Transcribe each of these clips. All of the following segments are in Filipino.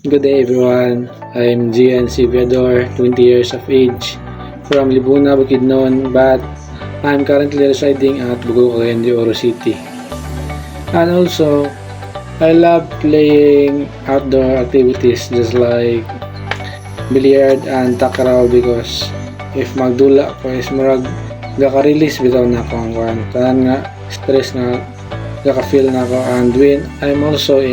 Good day everyone, I'm Gian Siviador, 20 years of age, from Libuna, Bukidnon, but I'm currently residing at Bugocagan de Oro City. And also, I love playing outdoor activities just like billiard and takraw because if magdula ko is murag gaka-release bitaw na ako ang kuan. Tanan nga stress nga gaka-feel na ako, and when I'm also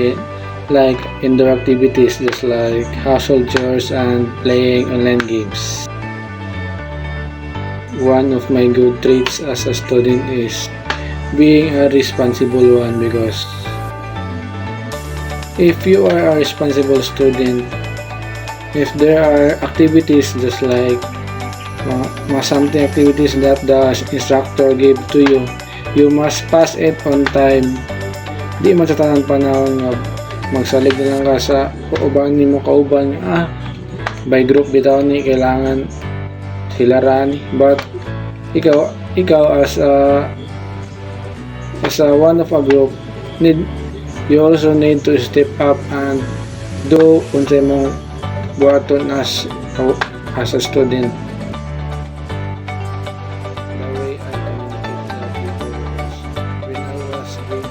like indoor activities just like household chores and playing online games. One of my good traits as a student is being a responsible one, because if you are a responsible student, if there are activities just like something activities that the instructor gave to you, you must pass it on time. Di matatanan panahon nga magsalig na lang ka sa uban ni mo kauban, by group bitaw ni kailangan sila rani, but ikaw as a one of a group, you also need to step up and do unsay mong buhaton as a student. The way I communicate with people when I was grade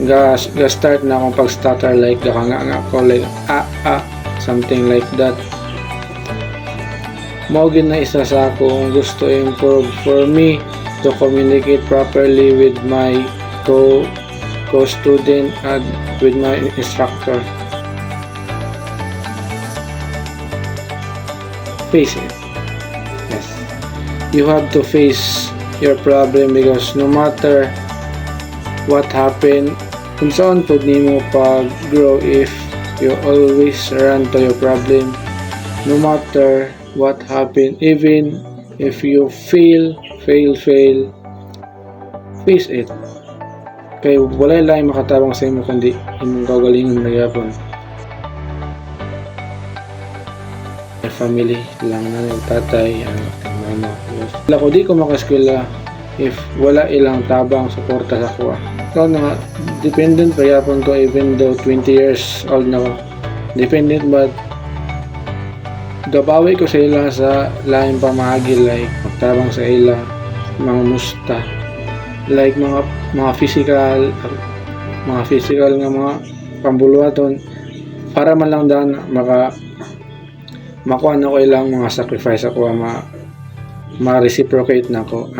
3, ga-start na akong pag-stutter, like gakanga ko like something like that. Mao gid na isa sa akong gusto improve for me to communicate properly with my co-student and with my instructor. Face it. Yes. You have to face your problem, because no matter what happened, kung saan po nimo pag-grow if you always run to your problem. No matter what happened, even if you fail, face it. Kay wala lang makatabang sa imo kundi imong kaugalingon na gyapon. Family lang na yung tatay, mama. Wala ko, di ko makaskwela if wala ilang tabang suporta sa kuha. Ikaw na, dependent pa yapon ko even though 20 years old na ko. Dependent, but gabawi ko sa ila sa laing pamagi, like magtabang sa ila, mga musta, like mga physical nga mga pambuluhaton, para man lang daan makuha na ko ilang mga sacrifice ako, ma-reciprocate na ko,